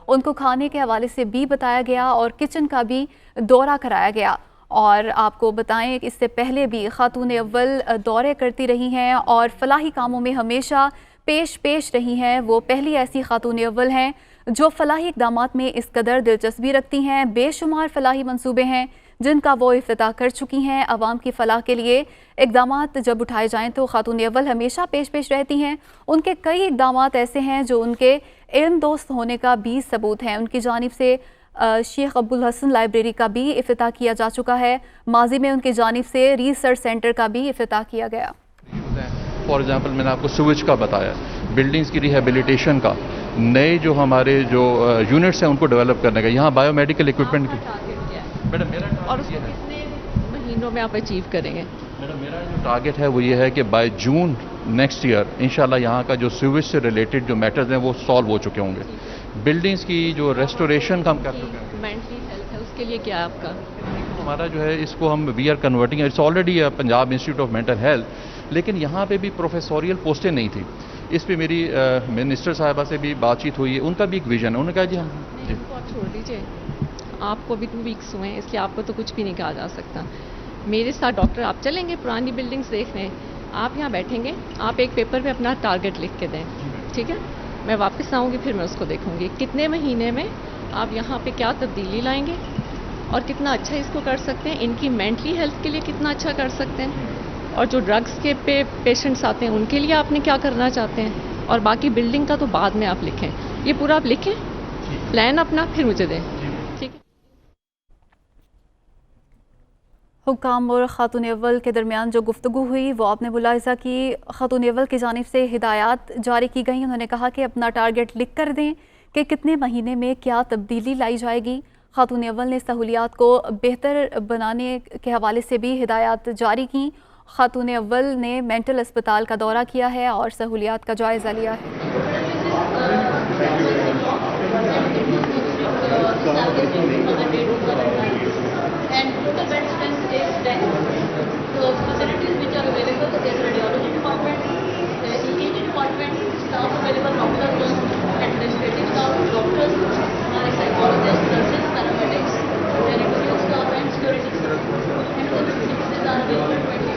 ان کو کھانے کے حوالے سے بھی بتایا گیا اور کچن کا بھی دورہ کرایا گیا۔ اور آپ کو بتائیں کہ اس سے پہلے بھی خاتون اول دورے کرتی رہی ہیں اور فلاحی کاموں میں ہمیشہ پیش رہی ہیں۔ وہ پہلی ایسی خاتون اول ہیں جو فلاحی اقدامات میں اس قدر دلچسپی رکھتی ہیں۔ بے شمار فلاحی منصوبے ہیں جن کا وہ افتتاح کر چکی ہیں۔ عوام کی فلاح کے لیے اقدامات جب اٹھائے جائیں تو خاتون اول ہمیشہ پیش رہتی ہیں۔ ان کے کئی اقدامات ایسے ہیں جو ان کے علم دوست ہونے کا بھی ثبوت ہیں۔ ان کی جانب سے شیخ ابوالحسن لائبریری کا بھی افتتاح کیا جا چکا ہے۔ ماضی میں ان کی جانب سے ریسرچ سینٹر کا بھی افتتاح کیا گیا۔ فار ایگزامپل میں نے آپ کو سویج کا بتایا، بلڈنگز کی ریہیبلیٹیشن کا، نئے جو ہمارے جو یونٹس ہیں ان کو ڈیولپ کرنے کا، یہاں بایو میڈیکل اکوپمنٹ کی میڈم میرا اور اس کو کتنے مہینوں میں آپ اچیو کریں گے؟ میڈم میرا جو ٹارگٹ ہے وہ یہ ہے کہ بائی جون نیکسٹ ایئر انشاءاللہ یہاں کا جو سیویج سے ریلیٹڈ جو میٹرز ہیں وہ سالو ہو چکے ہوں گے۔ بلڈنگز کی جو ریسٹوریشن کا ہم کر چکے ہیں۔ مینٹلی ہیلتھ ہے اس کے لیے کیا آپ کا؟ ہمارا جو ہے اس کو ہم we are converting, it's already Punjab institute of mental health, لیکن یہاں پہ بھی پروفیسوریل پوسٹیں نہیں تھیں۔ اس پہ میری منسٹر صاحبہ سے بھی بات چیت ہوئی ہے، ان کا بھی ایک ویژن ہے، انہوں نے کہا جی ہم ان کو آپ چھوڑ دیجیے، آپ کو بھی 2 ویکس ہوئے ہیں اس لیے آپ کو تو کچھ بھی نہیں کہا جا سکتا۔ میرے ساتھ ڈاکٹر آپ چلیں گے پرانی بلڈنگس دیکھنے، آپ یہاں بیٹھیں گے، آپ ایک پیپر پہ اپنا ٹارگٹ لکھ کے دیں، ٹھیک ہے؟ میں واپس آؤں گی پھر میں اس کو دیکھوں گی کتنے مہینے میں آپ یہاں پہ کیا تبدیلی لائیں گے اور کتنا اچھا اس کو کر سکتے ہیں، ان کی مینٹلی ہیلتھ کے لیے کتنا اچھا کر سکتے ہیں، اور جو ڈرگس کے پہ پیشنٹس آتے ہیں ان کے لیے آپ نے کیا کرنا چاہتے ہیں، اور باقی بلڈنگ کا تو بعد میں آپ لکھیں، یہ پورا آپ لکھیں پلان اپنا پھر مجھے دیں، ٹھیک ہے؟ حکام اور خاتون اول کے درمیان جو گفتگو ہوئی وہ آپ نے ملاحظہ کی۔ خاتون اول کی جانب سے ہدایات جاری کی گئیں، انہوں نے کہا کہ اپنا ٹارگٹ لکھ کر دیں کہ کتنے مہینے میں کیا تبدیلی لائی جائے گی۔ خاتون اول نے سہولیات کو بہتر بنانے کے حوالے سے بھی ہدایات جاری کیں۔ خاتون اول نے مینٹل اسپتال کا دورہ کیا ہے اور سہولیات کا جائزہ لیا ہے۔ And total bed strength is 10. So facilities which are available, there is radiology department, there is EKG department, staff available, doctors, administrative staff, doctors, psychologists, nurses, paramedics, janitorial staff and security staff. And the facilities are available 24/7.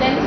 10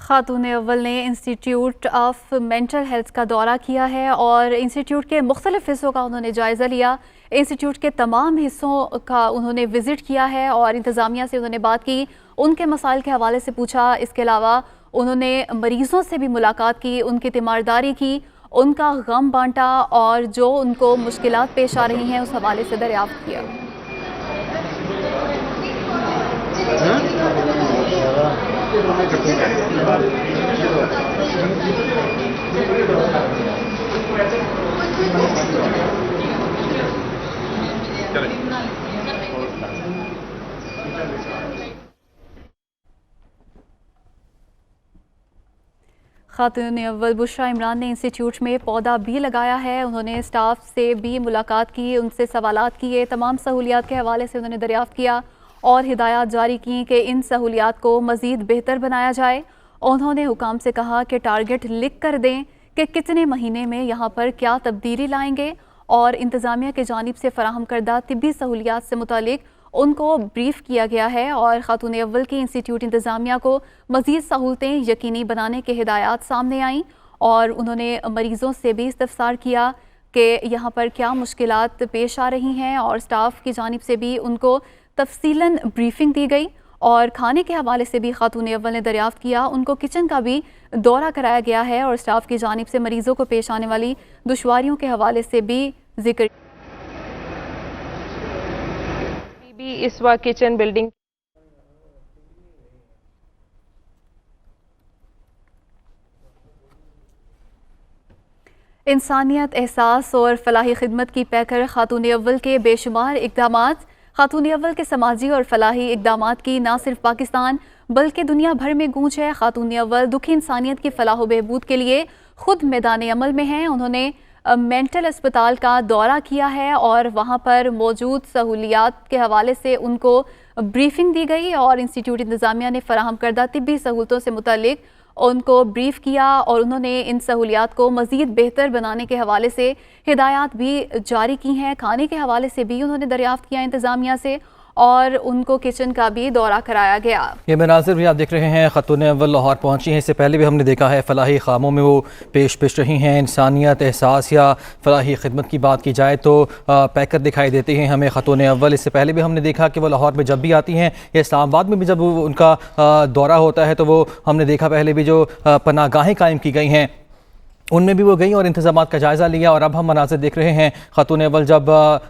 خاتون اول نے institute of mental health کا دورہ کیا ہے اور institute کے مختلف حصوں کا انہوں نے جائزہ لیا۔ انسٹیٹیوٹ کے تمام حصوں کا انہوں نے وزٹ کیا ہے اور انتظامیہ سے انہوں نے بات کی، ان کے مسائل کے حوالے سے پوچھا۔ اس کے علاوہ انہوں نے مریضوں سے بھی ملاقات کی، ان کی تیمارداری کی، ان کا غم بانٹا اور جو ان کو مشکلات پیش آ رہی ہیں اس حوالے سے دریافت کیا۔ خاتون اول بشرا عمران نے انسٹیٹیوٹ میں پودا بھی لگایا ہے. انہوں نے اسٹاف سے بھی ملاقات کی, ان سے سوالات کیے, تمام سہولیات کے حوالے سے انہوں نے دریافت کیا اور ہدایات جاری کی کہ ان سہولیات کو مزید بہتر بنایا جائے. انہوں نے حکام سے کہا کہ ٹارگٹ لکھ کر دیں کہ کتنے مہینے میں یہاں پر کیا تبدیلی لائیں گے, اور انتظامیہ کی جانب سے فراہم کردہ طبی سہولیات سے متعلق ان کو بریف کیا گیا ہے, اور خاتون اول کی انسٹیٹیوٹ انتظامیہ کو مزید سہولتیں یقینی بنانے کے ہدایات سامنے آئیں, اور انہوں نے مریضوں سے بھی استفسار کیا کہ یہاں پر کیا مشکلات پیش آ رہی ہیں, اور اسٹاف کی جانب سے بھی ان کو تفصیلاً بریفنگ دی گئی. اور کھانے کے حوالے سے بھی خاتون اول نے دریافت کیا, ان کو کچن کا بھی دورہ کرایا گیا ہے, اور اسٹاف کی جانب سے مریضوں کو پیش آنے والی دشواریوں کے حوالے سے بھی ذکر. اس وقت کچن بلڈنگ انسانیت, احساس اور فلاحی خدمت کی پیکر خاتون اول کے بے شمار اقدامات. خاتون اول کے سماجی اور فلاحی اقدامات کی نہ صرف پاکستان بلکہ دنیا بھر میں گونج ہے. خاتون اول دکھی انسانیت کی فلاح و بہبود کے لیے خود میدان عمل میں ہیں. انہوں نے مینٹل اسپتال کا دورہ کیا ہے اور وہاں پر موجود سہولیات کے حوالے سے ان کو بریفنگ دی گئی, اور انسٹیٹیوٹ انتظامیہ نے فراہم کردہ طبی سہولتوں سے متعلق ان کو بریف کیا, اور انہوں نے ان سہولیات کو مزید بہتر بنانے کے حوالے سے ہدایات بھی جاری کی ہیں. کھانے کے حوالے سے بھی انہوں نے دریافت کیا انتظامیہ سے, اور ان کو کچن کا بھی دورہ کرایا گیا. یہ مناظر بھی آپ دیکھ رہے ہیں, خاتون اول لاہور پہنچی ہیں. اس سے پہلے بھی ہم نے دیکھا ہے فلاحی کاموں میں وہ پیش رہی ہیں. انسانیت, احساس یا فلاحی خدمت کی بات کی جائے تو پیکر دکھائی دیتے ہیں ہمیں خاتون اول. اس سے پہلے بھی ہم نے دیکھا کہ وہ لاہور میں جب بھی آتی ہیں یا اسلام آباد میں بھی جب ان کا دورہ ہوتا ہے تو وہ ہم نے دیکھا پہلے بھی جو پناہ گاہیں قائم کی گئی ہیں ان میں بھی وہ گئیں اور انتظامات کا جائزہ لیا. اور اب ہم مناظر دیکھ رہے ہیں خاتون اول جب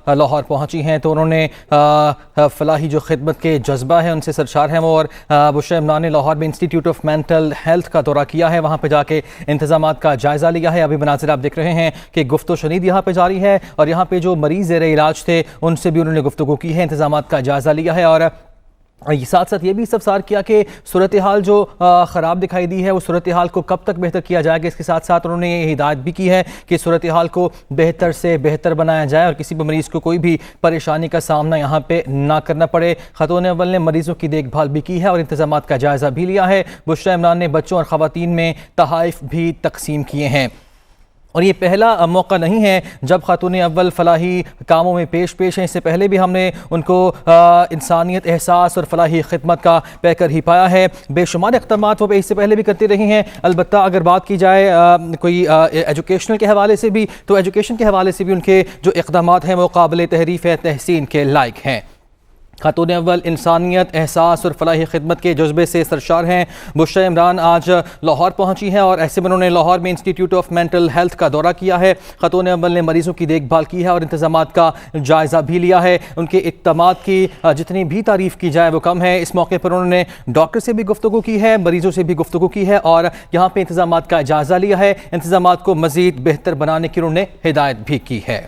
لاہور پہنچی ہیں تو انہوں نے فلاحی جو خدمت کے جذبہ ہے ان سے سرشار ہیں وہ, اور بشرا عمران نے لاہور میں انسٹیٹیوٹ آف مینٹل ہیلتھ کا دورہ کیا ہے, وہاں پہ جا کے انتظامات کا جائزہ لیا ہے. ابھی مناظر آپ دیکھ رہے ہیں کہ گفت و شنید یہاں پہ جاری ہے, اور یہاں پہ جو مریض زیر علاج تھے ان سے بھی انہوں نے گفتگو کی ہے, انتظامات کا جائزہ لیا ہے, اور ساتھ ساتھ یہ بھی استفسار کیا کہ صورتحال جو خراب دکھائی دی ہے وہ صورتحال کو کب تک بہتر کیا جائے گا. اس کے ساتھ ساتھ انہوں نے یہ ہدایت بھی کی ہے کہ صورتحال کو بہتر سے بہتر بنایا جائے اور کسی بھی مریض کو کوئی بھی پریشانی کا سامنا یہاں پہ نہ کرنا پڑے. خاتون اول نے مریضوں کی دیکھ بھال بھی کی ہے اور انتظامات کا جائزہ بھی لیا ہے. بشرا عمران نے بچوں اور خواتین میں تحائف بھی تقسیم کیے ہیں, اور یہ پہلا موقع نہیں ہے جب خاتون اول فلاحی کاموں میں پیش ہیں. اس سے پہلے بھی ہم نے ان کو انسانیت, احساس اور فلاحی خدمت کا پیکر ہی پایا ہے. بے شمار اقدامات وہ اس سے پہلے بھی کرتی رہی ہیں. البتہ اگر بات کی جائے کوئی ایجوکیشنل کے حوالے سے بھی تو ایجوکیشن کے حوالے سے بھی ان کے جو اقدامات ہیں وہ قابل تعریف تحسین کے لائق ہیں. خاتون اول انسانیت, احساس اور فلاحی خدمت کے جذبے سے سرشار ہیں. بشرا عمران آج لاہور پہنچی ہیں اور ایسے میں انہوں نے لاہور میں انسٹیٹیوٹ آف مینٹل ہیلتھ کا دورہ کیا ہے. خاتون اول نے مریضوں کی دیکھ بھال کی ہے اور انتظامات کا جائزہ بھی لیا ہے. ان کے اقدامات کی جتنی بھی تعریف کی جائے وہ کم ہے. اس موقع پر انہوں نے ڈاکٹر سے بھی گفتگو کی ہے, مریضوں سے بھی گفتگو کی ہے, اور یہاں پہ انتظامات کا جائزہ لیا ہے. انتظامات کو مزید بہتر بنانے کی انہوں نے ہدایت بھی کی ہے.